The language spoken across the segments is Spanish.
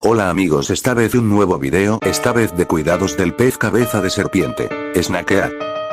Hola amigos, esta vez un nuevo video, esta vez de cuidados del pez cabeza de serpiente. Snakead.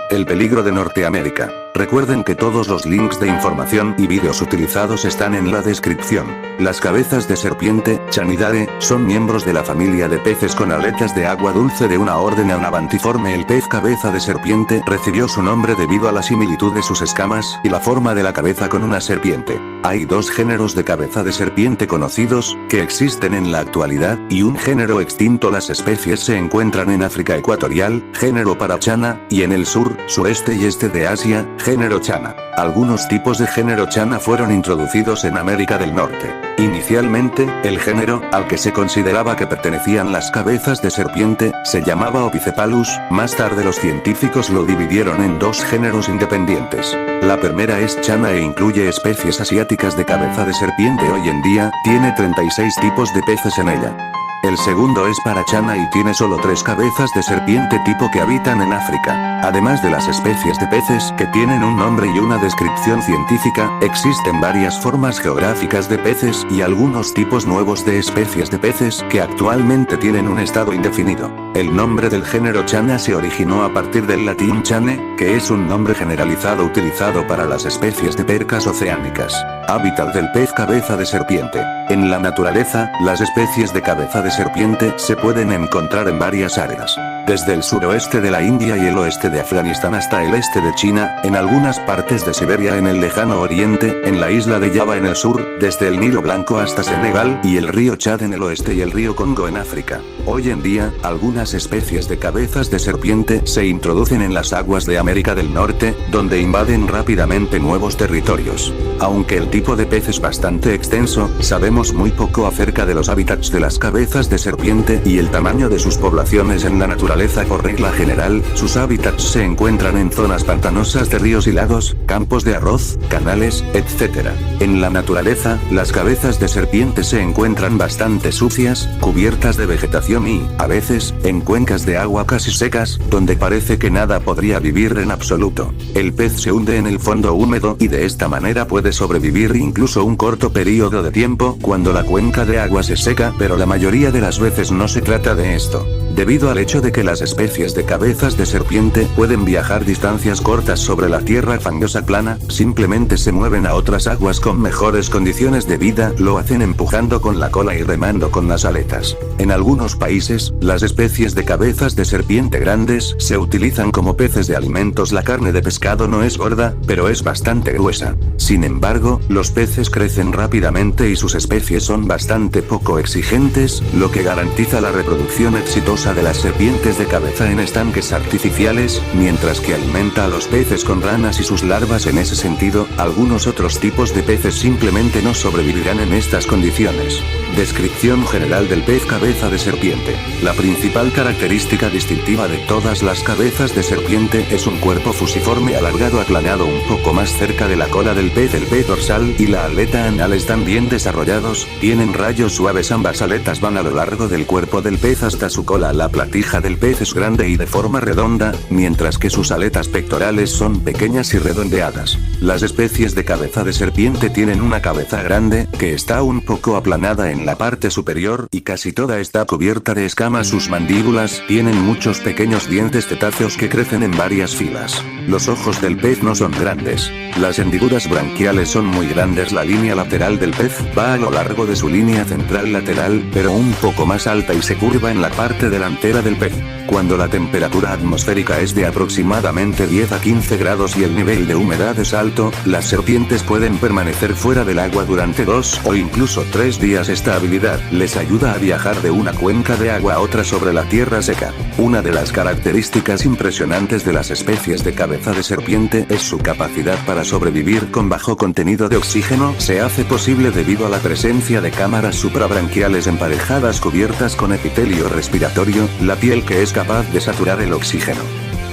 El peligro de Norteamérica. Recuerden que todos los links de información y vídeos utilizados están en la descripción. Las cabezas de serpiente, Chanidae, son miembros de la familia de peces con aletas de agua dulce de una orden anabantiforme. El pez cabeza de serpiente recibió su nombre debido a la similitud de sus escamas y la forma de la cabeza con una serpiente. Hay dos géneros de cabeza de serpiente conocidos, que existen en la actualidad, y un género extinto. Las especies se encuentran en África ecuatorial, género Parachana, y en el sur, sureste y este de Asia, género Chana. Algunos tipos de género Chana fueron introducidos en América del Norte. Inicialmente, el género, al que se consideraba que pertenecían las cabezas de serpiente, se llamaba Opicephalus. Más tarde los científicos lo dividieron en dos géneros independientes. La primera es Chana e incluye especies asiáticas de cabeza de serpiente. Hoy en día, tiene 36 tipos de peces en ella. El segundo es Parachana y tiene solo 3 cabezas de serpiente tipo que habitan en África. Además de las especies de peces que tienen un nombre y una descripción científica, existen varias formas geográficas de peces y algunos tipos nuevos de especies de peces que actualmente tienen un estado indefinido. El nombre del género Chana se originó a partir del latín chane, que es un nombre generalizado utilizado para las especies de percas oceánicas. Hábitat del pez cabeza de serpiente. En la naturaleza, las especies de cabeza de serpiente se pueden encontrar en varias áreas. Desde el suroeste de la India y el oeste de Afganistán hasta el este de China, en algunas partes de Siberia en el lejano oriente, en la isla de Java en el sur, desde el Nilo Blanco hasta Senegal y el río Chad en el oeste y el río Congo en África. Hoy en día, algunas especies de cabezas de serpiente se introducen en las aguas de América del Norte, donde invaden rápidamente nuevos territorios. Aunque el tipo de pez es bastante extenso, sabemos muy poco acerca de los hábitats de las cabezas de serpiente y el tamaño de sus poblaciones en la naturaleza. Por regla general, sus hábitats se encuentran en zonas pantanosas de ríos y lagos, campos de arroz, canales, etc. En la naturaleza, las cabezas de serpiente se encuentran bastante sucias, cubiertas de vegetación y, a veces, en cuencas de agua casi secas, donde parece que nada podría vivir en absoluto. El pez se hunde en el fondo húmedo y de esta manera puede sobrevivir incluso un corto periodo de tiempo cuando la cuenca de agua se seca, pero la mayoría de las veces no se trata de esto. Debido al hecho de que las especies de cabezas de serpiente pueden viajar distancias cortas sobre la tierra fangosa plana, simplemente se mueven a otras aguas con mejores condiciones de vida, lo hacen empujando con la cola y remando con las aletas. En algunos países, las especies de cabezas de serpiente grandes se utilizan como peces de alimentos. La carne de pescado no es gorda, pero es bastante gruesa. Sin embargo, los peces crecen rápidamente y sus especies son bastante poco exigentes, lo que garantiza la reproducción exitosa de las serpientes de cabeza en estanques artificiales, mientras que alimenta a los peces con ranas y sus larvas. En ese sentido, algunos otros tipos de peces simplemente no sobrevivirán en estas condiciones. Descripción general del pez cabeza de serpiente. La principal característica distintiva de todas las cabezas de serpiente es un cuerpo fusiforme alargado aplanado un poco más cerca de la cola del pez. El pez dorsal y la aleta anal están bien desarrollados, tienen rayos suaves. Ambas aletas van a lo largo del cuerpo del pez hasta su cola. La platija del pez es grande y de forma redonda, mientras que sus aletas pectorales son pequeñas y redondeadas. Las especies de cabeza de serpiente tienen una cabeza grande, que está un poco aplanada en la parte superior, y casi toda está cubierta de escamas. Sus mandíbulas tienen muchos pequeños dientes cetáceos que crecen en varias filas. Los ojos del pez no son grandes. Las hendiduras branquiales son muy grandes. La línea lateral del pez va a lo largo de su línea central lateral, pero un poco más alta y se curva en la parte delantera del pez. Cuando la temperatura atmosférica es de aproximadamente 10 a 15 grados y el nivel de humedad es alto, las serpientes pueden permanecer fuera del agua durante 2 o incluso 3 días. Esta habilidad les ayuda a viajar de una cuenca de agua a otra sobre la tierra seca. Una de las características impresionantes de las especies de cabeza de serpiente es su capacidad para sobrevivir con bajo contenido de oxígeno. Se hace posible debido a la presencia de cámaras suprabranquiales emparejadas cubiertas con epitelio respiratorio, la piel que es capaz de saturar el oxígeno.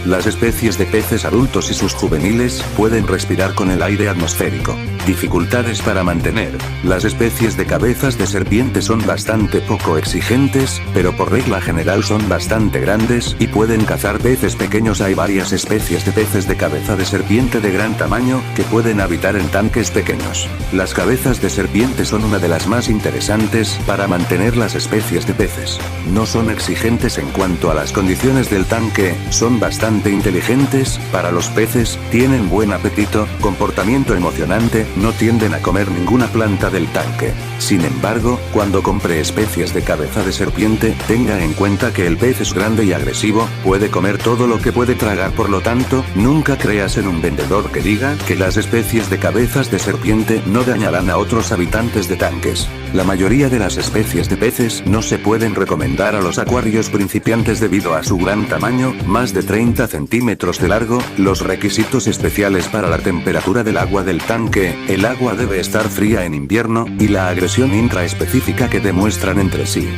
Las especies de peces adultos y sus juveniles pueden respirar con el aire atmosférico. Dificultades para mantener. Las especies de cabezas de serpiente son bastante poco exigentes, pero por regla general son bastante grandes y pueden cazar peces pequeños. Hay varias especies de peces de cabeza de serpiente de gran tamaño que pueden habitar en tanques pequeños. Las cabezas de serpiente son una de las más interesantes para mantener las especies de peces. No son exigentes en cuanto a las condiciones del tanque, son bastante inteligentes para los peces, tienen buen apetito, comportamiento emocionante, no tienden a comer ninguna planta del tanque. Sin embargo, cuando compre especies de cabeza de serpiente, tenga en cuenta que el pez es grande y agresivo, puede comer todo lo que puede tragar, por lo tanto, nunca creas en un vendedor que diga que las especies de cabezas de serpiente no dañarán a otros habitantes de tanques. La mayoría de las especies de peces no se pueden recomendar a los acuarios principiantes debido a su gran tamaño, más de 30 centímetros de largo, los requisitos especiales para la temperatura del agua del tanque, el agua debe estar fría en invierno, y la agresión intraespecífica que demuestran entre sí.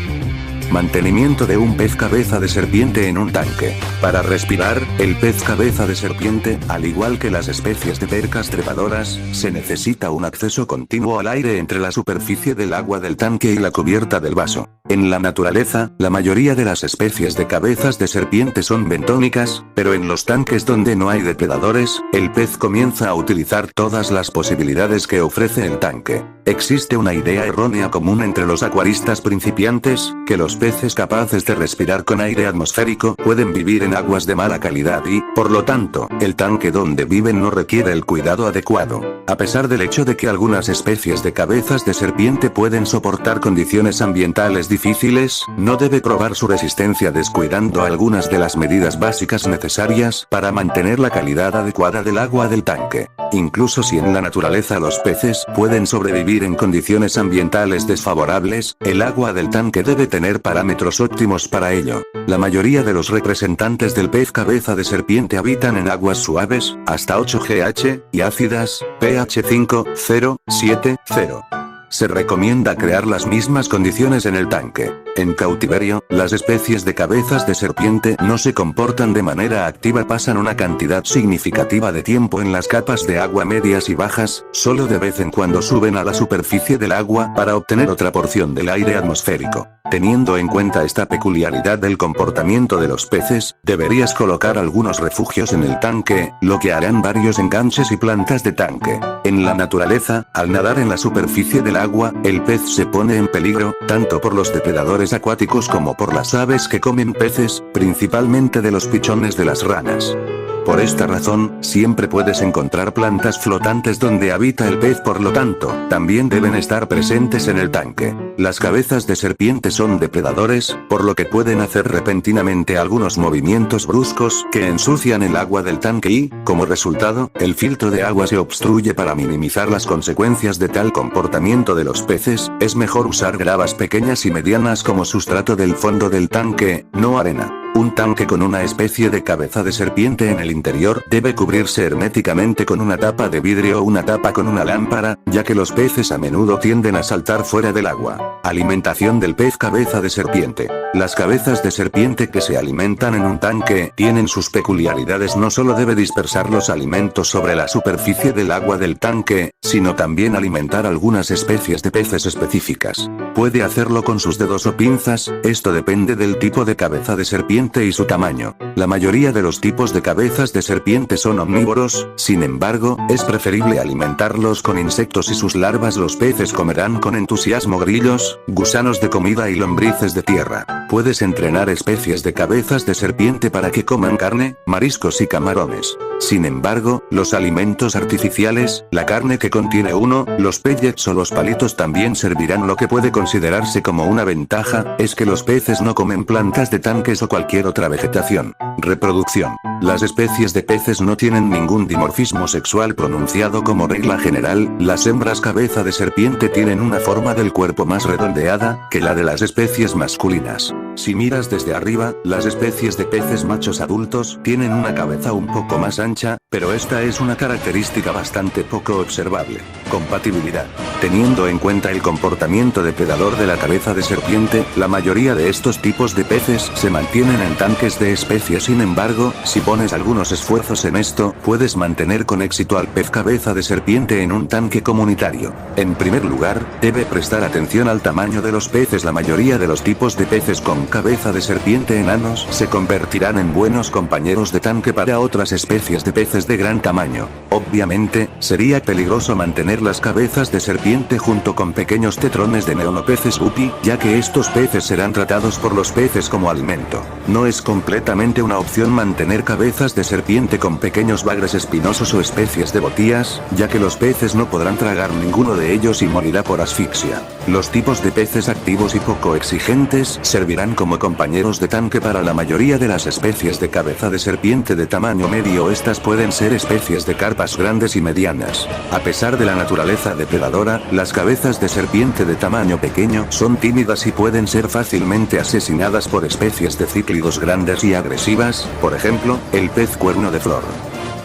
Mantenimiento de un pez cabeza de serpiente en un tanque. Para respirar, el pez cabeza de serpiente, al igual que las especies de percas trepadoras, se necesita un acceso continuo al aire entre la superficie del agua del tanque y la cubierta del vaso. En la naturaleza, la mayoría de las especies de cabezas de serpiente son bentónicas, pero en los tanques donde no hay depredadores, el pez comienza a utilizar todas las posibilidades que ofrece el tanque. Existe una idea errónea común entre los acuaristas principiantes, que los peces capaces de respirar con aire atmosférico pueden vivir en aguas de mala calidad y, por lo tanto, el tanque donde viven no requiere el cuidado adecuado. A pesar del hecho de que algunas especies de cabezas de serpiente pueden soportar condiciones ambientales difíciles, no debe probar su resistencia descuidando algunas de las medidas básicas necesarias para mantener la calidad adecuada del agua del tanque. Incluso si en la naturaleza los peces pueden sobrevivir en condiciones ambientales desfavorables, el agua del tanque debe tener parámetros óptimos para ello. La mayoría de los representantes del pez cabeza de serpiente habitan en aguas suaves, hasta 8 GH, y ácidas, pH 5,0,7,0. Se recomienda crear las mismas condiciones en el tanque. En cautiverio, las especies de cabezas de serpiente no se comportan de manera activa, pasan una cantidad significativa de tiempo en las capas de agua medias y bajas, solo de vez en cuando suben a la superficie del agua para obtener otra porción del aire atmosférico. Teniendo en cuenta esta peculiaridad del comportamiento de los peces, deberías colocar algunos refugios en el tanque, lo que harán varios enganches y plantas de tanque. En la naturaleza, al nadar en la superficie del agua, el pez se pone en peligro, tanto por los depredadores acuáticos como por las aves que comen peces, principalmente de los pichones de las ranas. Por esta razón, siempre puedes encontrar plantas flotantes donde habita el pez, por lo tanto, también deben estar presentes en el tanque. Las cabezas de serpiente son depredadores, por lo que pueden hacer repentinamente algunos movimientos bruscos que ensucian el agua del tanque y, como resultado, el filtro de agua se obstruye. Para minimizar las consecuencias de tal comportamiento de los peces, es mejor usar gravas pequeñas y medianas como sustrato del fondo del tanque, no arena. Un tanque con una especie de cabeza de serpiente en el interior debe cubrirse herméticamente con una tapa de vidrio o una tapa con una lámpara, ya que los peces a menudo tienden a saltar fuera del agua. Alimentación del pez cabeza de serpiente. Las cabezas de serpiente que se alimentan en un tanque tienen sus peculiaridades. No solo debe dispersar los alimentos sobre la superficie del agua del tanque, sino también alimentar algunas especies de peces específicas. Puede hacerlo con sus dedos o pinzas, esto depende del tipo de cabeza de serpiente y su tamaño. La mayoría de los tipos de cabezas de serpiente son omnívoros, sin embargo, es preferible alimentarlos con insectos y sus larvas. Los peces comerán con entusiasmo grillos, gusanos de comida y lombrices de tierra. Puedes entrenar especies de cabezas de serpiente para que coman carne, mariscos y camarones. Sin embargo, los alimentos artificiales, la carne que contiene los pellets o los palitos también servirán. Lo que puede considerarse como una ventaja, es que los peces no comen plantas de tanques o cualquier otra vegetación. Reproducción. Las especies de peces no tienen ningún dimorfismo sexual pronunciado. Como regla general, las hembras cabeza de serpiente tienen una forma del cuerpo más redondeada que la de las especies masculinas. Si miras desde arriba, las especies de peces machos adultos tienen una cabeza un poco más ancha, pero esta es una característica bastante poco observable. Compatibilidad. Teniendo en cuenta el comportamiento depredador de la cabeza de serpiente, la mayoría de estos tipos de peces se mantienen en tanques de especie. Sin embargo, si pones algunos esfuerzos en esto, puedes mantener con éxito al pez cabeza de serpiente en un tanque comunitario. En primer lugar, debe prestar atención al tamaño de los peces. La mayoría de los tipos de peces con cabeza de serpiente enanos se convertirán en buenos compañeros de tanque para otras especies de peces de gran tamaño. Obviamente, sería peligroso mantener las cabezas de serpiente junto con pequeños tetrones de neonopeces guppy, ya que estos peces serán tratados por los peces como alimento. No es completamente una opción mantener cabezas de serpiente con pequeños bagres espinosos o especies de botías, ya que los peces no podrán tragar ninguno de ellos y morirá por asfixia. Los tipos de peces activos y poco exigentes servirán como compañeros de tanque para la mayoría de las especies de cabeza de serpiente de tamaño medio. Estas pueden ser especies de carpas grandes y medianas. A pesar de la naturaleza depredadora, las cabezas de serpiente de tamaño pequeño son tímidas y pueden ser fácilmente asesinadas por especies de cíclidos grandes y agresivas, por ejemplo, el pez cuerno de flor.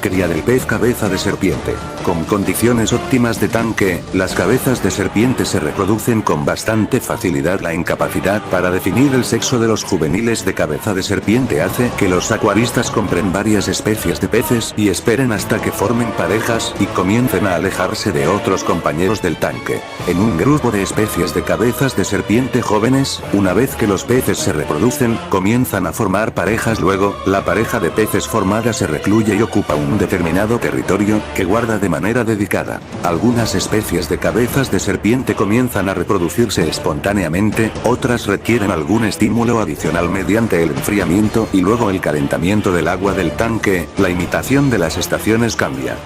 Cría del pez cabeza de serpiente. Con condiciones óptimas de tanque, las cabezas de serpiente se reproducen con bastante facilidad. La incapacidad para definir el sexo de los juveniles de cabeza de serpiente hace que los acuaristas compren varias especies de peces y esperen hasta que formen parejas y comiencen a alejarse de otros compañeros del tanque. En un grupo de especies de cabezas de serpiente jóvenes, una vez que los peces se reproducen, comienzan a formar parejas. Luego, la pareja de peces formada se recluye y ocupa un determinado territorio, que guarda de manera dedicada. Algunas especies de cabezas de serpiente comienzan a reproducirse espontáneamente, otras requieren algún estímulo adicional mediante el enfriamiento y luego el calentamiento del agua del tanque. La imitación de las estaciones cambia.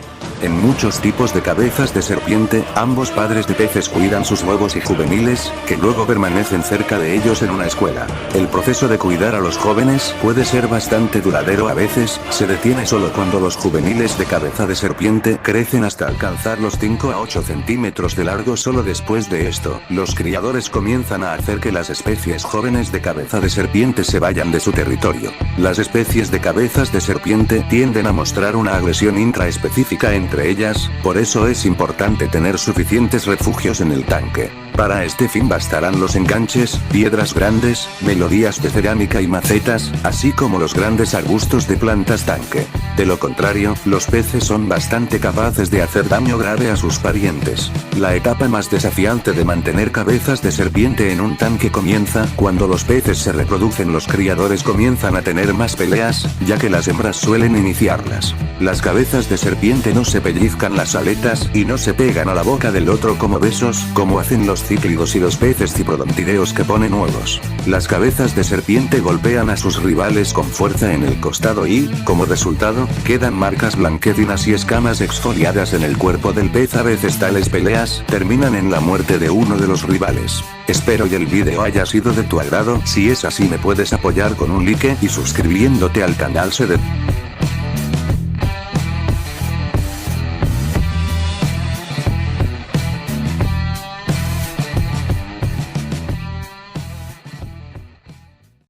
En muchos tipos de cabezas de serpiente, ambos padres de peces cuidan sus huevos y juveniles, que luego permanecen cerca de ellos en una escuela. El proceso de cuidar a los jóvenes puede ser bastante duradero. A veces, se detiene solo cuando los juveniles de cabeza de serpiente crecen hasta alcanzar los 5 a 8 centímetros de largo. Solo después de esto, los criadores comienzan a hacer que las especies jóvenes de cabeza de serpiente se vayan de su territorio. Las especies de cabezas de serpiente tienden a mostrar una agresión intraespecífica entre ellas, por eso es importante tener suficientes refugios en el tanque. Para este fin bastarán los enganches, piedras grandes, melodías de cerámica y macetas, así como los grandes arbustos de plantas tanque. De lo contrario, los peces son bastante capaces de hacer daño grave a sus parientes. La etapa más desafiante de mantener cabezas de serpiente en un tanque comienza cuando los peces se reproducen. Los criadores comienzan a tener más peleas, ya que las hembras suelen iniciarlas. Las cabezas de serpiente no se pellizcan las aletas y no se pegan a la boca del otro como besos, como hacen los cíclidos y los peces ciprodontideos que ponen huevos. Las cabezas de serpiente golpean a sus rivales con fuerza en el costado y, como resultado, quedan marcas blanquecinas y escamas exfoliadas en el cuerpo del pez. A veces tales peleas terminan en la muerte de uno de los rivales. Espero que el vídeo haya sido de tu agrado. Si es así, me puedes apoyar con un like y suscribiéndote al canal.